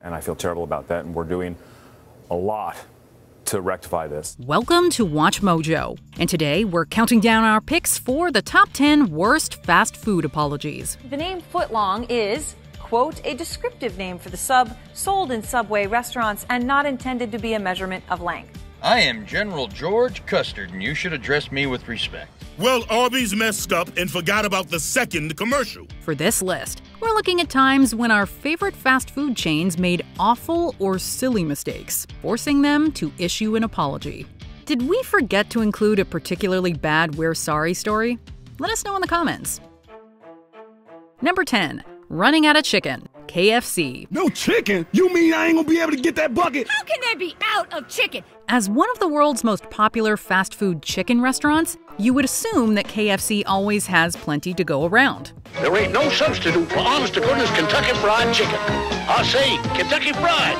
And I feel terrible about that, and we're doing a lot to rectify this. Welcome to Watch Mojo, and today we're counting down our picks for the top 10 worst fast food apologies. The name footlong is, quote, a descriptive name for the sub sold in Subway restaurants and not intended to be a measurement of length. I am General George Custard, and you should address me with respect. Well, Arby's messed up and forgot about the second commercial. For this list, we're looking at times when our favorite fast food chains made awful or silly mistakes, forcing them to issue an apology. Did we forget to include a particularly bad "we're sorry" story? Let us know in the comments. Number 10. Running out of chicken. KFC. No chicken? You mean I ain't gonna be able to get that bucket? How can they be out of chicken? As one of the world's most popular fast food chicken restaurants, you would assume that KFC always has plenty to go around. There ain't no substitute for honest-to-goodness Kentucky Fried Chicken. I say Kentucky Fried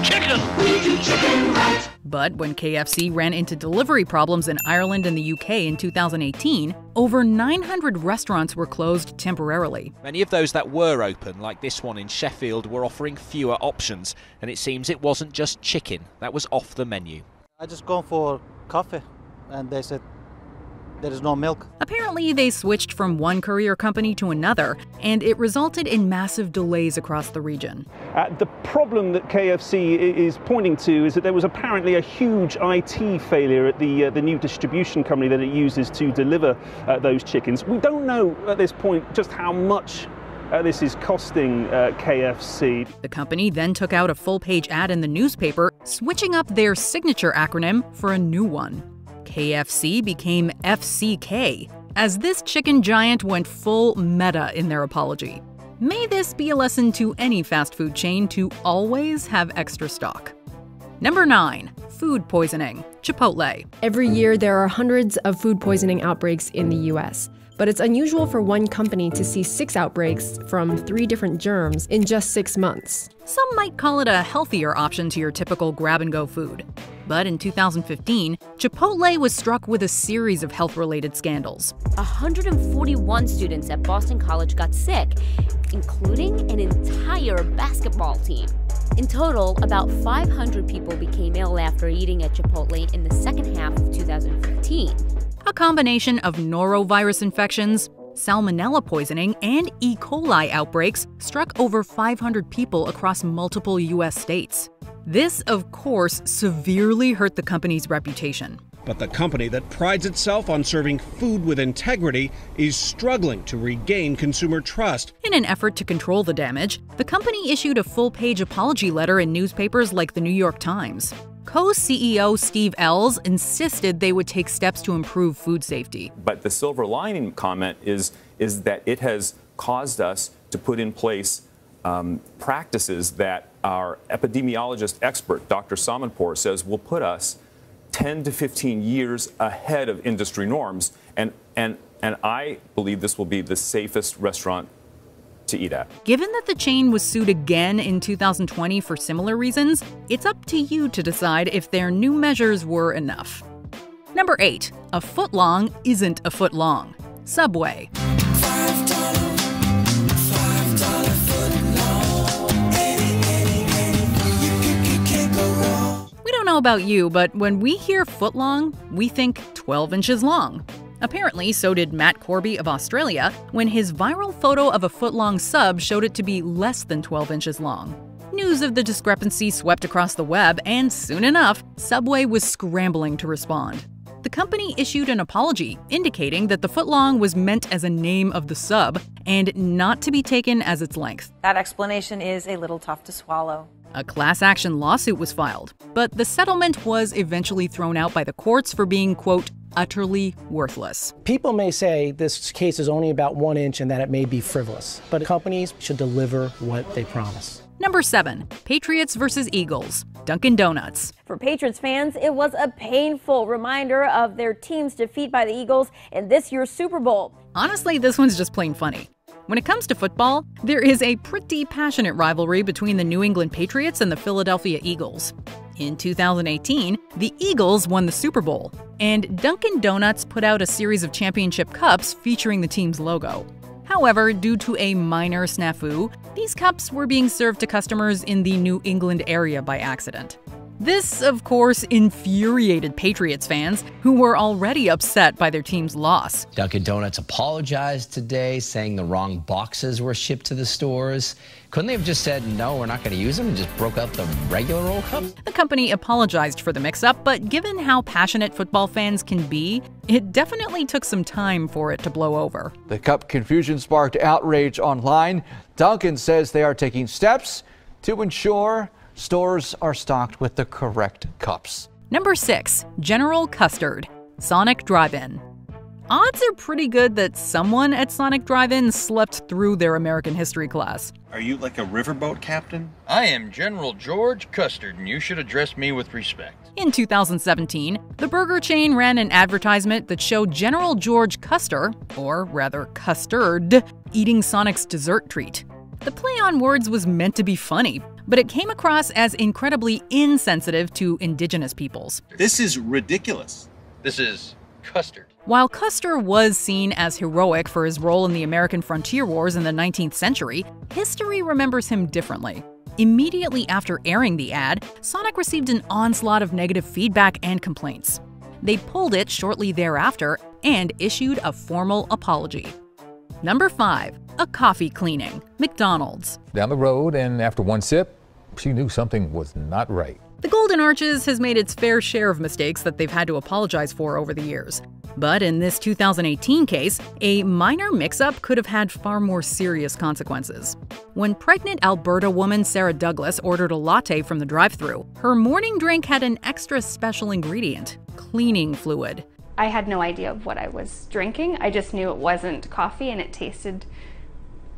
Chicken. We do chicken right. But when KFC ran into delivery problems in Ireland and the UK in 2018, over 900 restaurants were closed temporarily. Many of those that were open, like this one in Sheffield, were offering fewer options, and it seems it wasn't just chicken that was off the menu. I just gone for coffee, and they said there is no milk. Apparently, they switched from one courier company to another, and it resulted in massive delays across the region. The problem that KFC is pointing to is that there was apparently a huge IT failure at the new distribution company that it uses to deliver those chickens. We don't know at this point just how much this is costing KFC. The company then took out a full-page ad in the newspaper, switching up their signature acronym for a new one. KFC became FCK, as this chicken giant went full meta in their apology. May this be a lesson to any fast food chain to always have extra stock. Number 9. Food poisoning. Chipotle. Every year, there are hundreds of food poisoning outbreaks in the U.S., but it's unusual for one company to see 6 outbreaks from 3 different germs in just 6 months. Some might call it a healthier option to your typical grab-and-go food. But in 2015, Chipotle was struck with a series of health-related scandals. 141 students at Boston College got sick, including an entire basketball team. In total, about 500 people became ill after eating at Chipotle in the second half of 2015. A combination of norovirus infections, salmonella poisoning, and E. coli outbreaks struck over 500 people across multiple U.S. states. This, of course, severely hurt the company's reputation. But the company that prides itself on serving food with integrity is struggling to regain consumer trust. In an effort to control the damage, the company issued a full-page apology letter in newspapers like the New York Times. Co-CEO Steve Ells insisted they would take steps to improve food safety. But the silver lining comment is that it has caused us to put in place practices that our epidemiologist expert, Dr. Samanpour, says will put us 10 to 15 years ahead of industry norms. And I believe this will be the safest restaurant to eat at. Given that the chain was sued again in 2020 for similar reasons, it's up to you to decide if their new measures were enough. Number 8. A foot long isn't a foot long. Subway. We don't know about you, but when we hear foot long, we think 12 inches long. Apparently, so did Matt Corby of Australia when his viral photo of a foot-long sub showed it to be less than 12 inches long. News of the discrepancy swept across the web, and soon enough, Subway was scrambling to respond. The company issued an apology, indicating that the footlong was meant as a name of the sub and not to be taken as its length. That explanation is a little tough to swallow. A class action lawsuit was filed, but the settlement was eventually thrown out by the courts for being, quote, utterly worthless. People may say this case is only about 1 inch and that it may be frivolous, but companies should deliver what they promise. Number 7. Patriots versus Eagles. Dunkin Donuts. For Patriots fans, it was a painful reminder of their team's defeat by the Eagles in this year's Super Bowl. Honestly, this one's just plain funny. When it comes to football, there is a pretty passionate rivalry between the New England Patriots and the Philadelphia Eagles. In 2018, the Eagles won the Super Bowl, and Dunkin Donuts put out a series of championship cups featuring the team's logo. However, due to a minor snafu, these cups were being served to customers in the New England area by accident. This, of course, infuriated Patriots fans, who were already upset by their team's loss. Dunkin Donuts apologized today, saying the wrong boxes were shipped to the stores. Couldn't they have just said, no, we're not going to use them, and just broke out the regular old cups? The company apologized for the mix-up, but given how passionate football fans can be, it definitely took some time for it to blow over. The cup confusion sparked outrage online. Dunkin says they are taking steps to ensure stores are stocked with the correct cups. Number 6, General Custard, Sonic Drive-In. Odds are pretty good that someone at Sonic Drive-In slept through their American history class. Are you like a riverboat captain? I am General George Custard, and you should address me with respect. In 2017, the burger chain ran an advertisement that showed General George Custer, or rather Custard, eating Sonic's dessert treat. The play on words was meant to be funny, but it came across as incredibly insensitive to indigenous peoples. This is ridiculous. This is Custard. While Custer was seen as heroic for his role in the American frontier wars in the 19th century, history remembers him differently. Immediately after airing the ad, Sonic received an onslaught of negative feedback and complaints. They pulled it shortly thereafter and issued a formal apology. Number 5, a coffee cleaning, McDonald's. Down the road, and after one sip, she knew something was not right. The Golden Arches has made its fair share of mistakes that they've had to apologize for over the years. But in this 2018 case, a minor mix-up could have had far more serious consequences. When pregnant Alberta woman Sarah Douglas ordered a latte from the drive-thru, her morning drink had an extra special ingredient, cleaning fluid. I had no idea of what I was drinking. I just knew it wasn't coffee and it tasted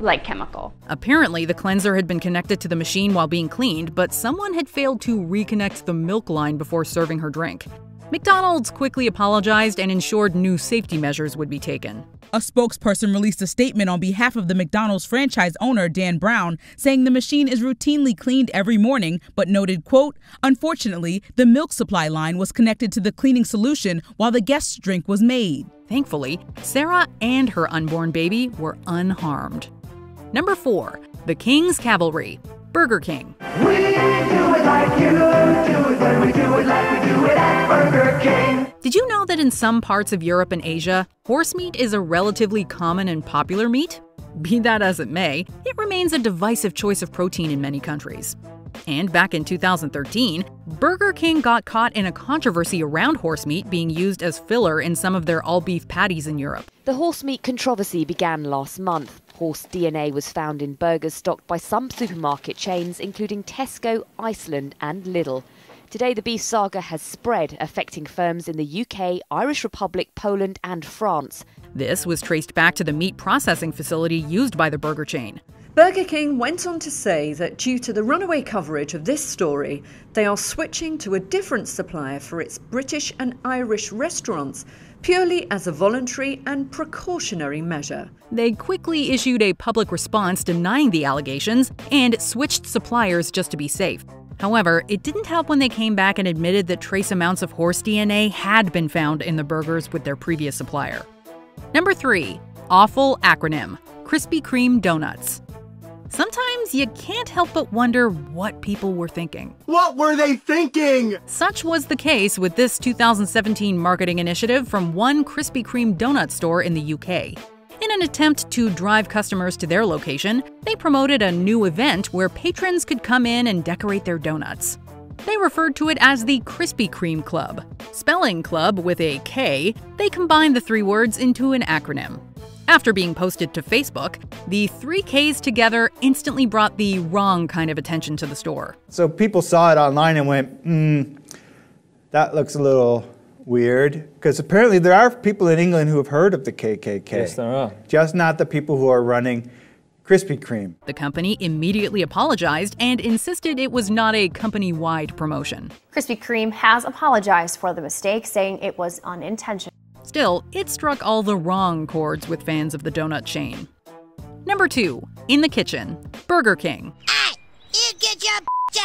like chemical. Apparently, the cleanser had been connected to the machine while being cleaned, but someone had failed to reconnect the milk line before serving her drink. McDonald's quickly apologized and ensured new safety measures would be taken. A spokesperson released a statement on behalf of the McDonald's franchise owner, Dan Brown, saying the machine is routinely cleaned every morning, but noted, quote, "Unfortunately, the milk supply line was connected to the cleaning solution while the guest's drink was made." Thankfully, Sarah and her unborn baby were unharmed. Number 4, the King's Cavalry, Burger King. We do it like you do it when we do it like we do it at Burger King. Did you know that in some parts of Europe and Asia, horse meat is a relatively common and popular meat? Be that as it may, it remains a divisive choice of protein in many countries. And back in 2013, Burger King got caught in a controversy around horse meat being used as filler in some of their all-beef patties in Europe. The horse meat controversy began last month. Horse DNA was found in burgers stocked by some supermarket chains, including Tesco, Iceland and Lidl. Today, the beef saga has spread, affecting firms in the UK, Irish Republic, Poland and France. This was traced back to the meat processing facility used by the burger chain. Burger King went on to say that due to the runaway coverage of this story, they are switching to a different supplier for its British and Irish restaurants, purely as a voluntary and precautionary measure. They quickly issued a public response denying the allegations and switched suppliers just to be safe. However, it didn't help when they came back and admitted that trace amounts of horse DNA had been found in the burgers with their previous supplier. Number 3, awful acronym, Krispy Kreme Donuts. Sometimes you can't help but wonder what people were thinking. What were they thinking? Such was the case with this 2017 marketing initiative from one Krispy Kreme donut store in the UK. In an attempt to drive customers to their location, they promoted a new event where patrons could come in and decorate their donuts. They referred to it as the Krispy Kreme Club. Spelling club with a K, they combined the 3 words into an acronym. After being posted to Facebook, the 3 Ks together instantly brought the wrong kind of attention to the store. So people saw it online and went, that looks a little weird. Because apparently there are people in England who have heard of the KKK. Yes, there are. Just not the people who are running Krispy Kreme. The company immediately apologized and insisted it was not a company-wide promotion. Krispy Kreme has apologized for the mistake, saying it was unintentional. Still, it struck all the wrong chords with fans of the donut chain. Number 2, in the kitchen, Burger King. Hey, you get your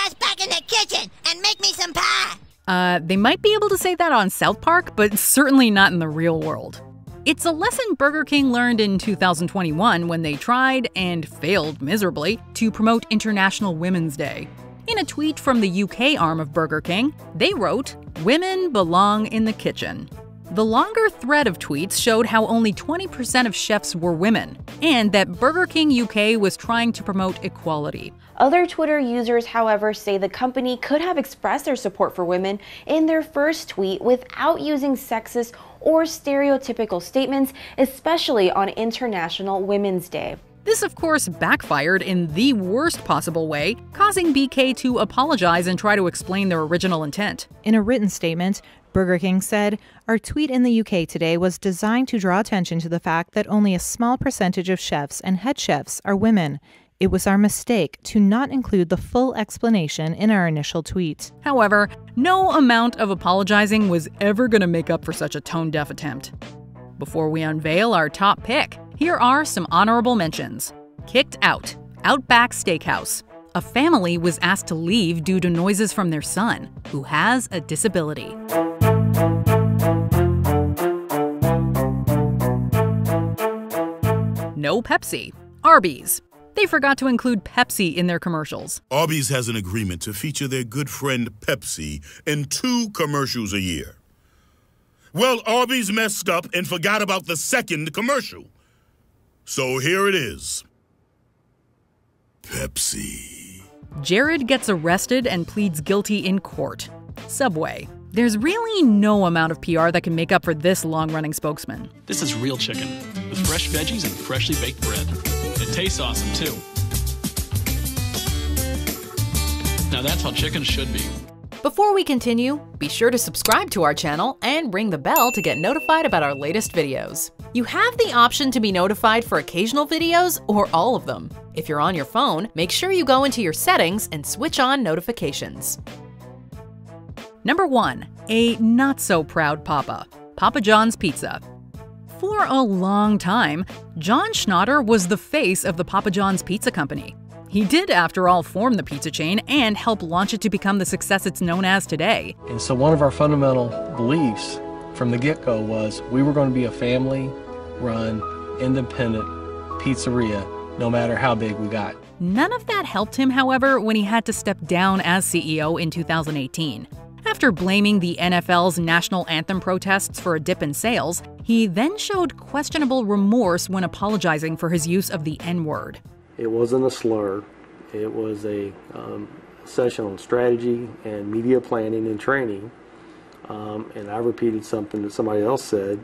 ass back in the kitchen and make me some pie. They might be able to say that on South Park, but certainly not in the real world. It's a lesson Burger King learned in 2021 when they tried, and failed miserably, to promote International Women's Day. In a tweet from the UK arm of Burger King, they wrote, "Women belong in the kitchen." The longer thread of tweets showed how only 20% of chefs were women, and that Burger King UK was trying to promote equality. Other Twitter users, however, say the company could have expressed their support for women in their first tweet without using sexist or stereotypical statements, especially on International Women's Day. This, of course, backfired in the worst possible way, causing BK to apologize and try to explain their original intent. In a written statement, Burger King said, "Our tweet in the UK today was designed to draw attention to the fact that only a small percentage of chefs and head chefs are women. It was our mistake to not include the full explanation in our initial tweet." However, no amount of apologizing was ever going to make up for such a tone-deaf attempt. Before we unveil our top pick, here are some honorable mentions. Kicked out. Outback Steakhouse. A family was asked to leave due to noises from their son, who has a disability. No Pepsi. Arby's. They forgot to include Pepsi in their commercials. Arby's has an agreement to feature their good friend Pepsi in 2 commercials a year. Well, Arby's messed up and forgot about the second commercial. So here it is. Pepsi. Jared gets arrested and pleads guilty in court. Subway. There's really no amount of PR that can make up for this long-running spokesman. This is real chicken with fresh veggies and freshly baked bread. It tastes awesome, too. Now that's how chicken should be. Before we continue, be sure to subscribe to our channel and ring the bell to get notified about our latest videos. You have the option to be notified for occasional videos or all of them. If you're on your phone, make sure you go into your settings and switch on notifications. Number 1. A not-so-proud Papa. Papa John's Pizza. For a long time, John Schnatter was the face of the Papa John's Pizza Company. He did, after all, form the pizza chain and help launch it to become the success it's known as today. And so one of our fundamental beliefs from the get-go was we were going to be a family-run, independent pizzeria, no matter how big we got. None of that helped him, however, when he had to step down as CEO in 2018. After blaming the NFL's national anthem protests for a dip in sales, he then showed questionable remorse when apologizing for his use of the N-word. It wasn't a slur. It was a session on strategy and media planning and training. And I repeated something that somebody else said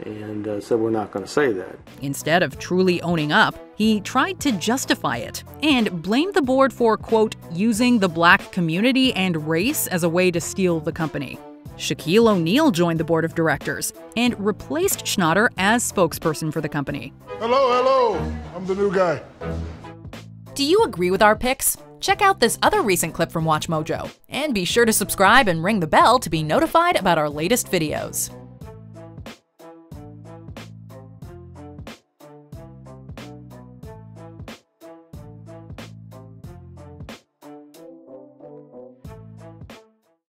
and said we're not going to say that. Instead of truly owning up, he tried to justify it and blamed the board for, quote, using the black community and race as a way to steal the company. Shaquille O'Neal joined the board of directors and replaced Schnatter as spokesperson for the company. Hello, I'm the new guy. Do you agree with our picks? Check out this other recent clip from WatchMojo, and be sure to subscribe and ring the bell to be notified about our latest videos.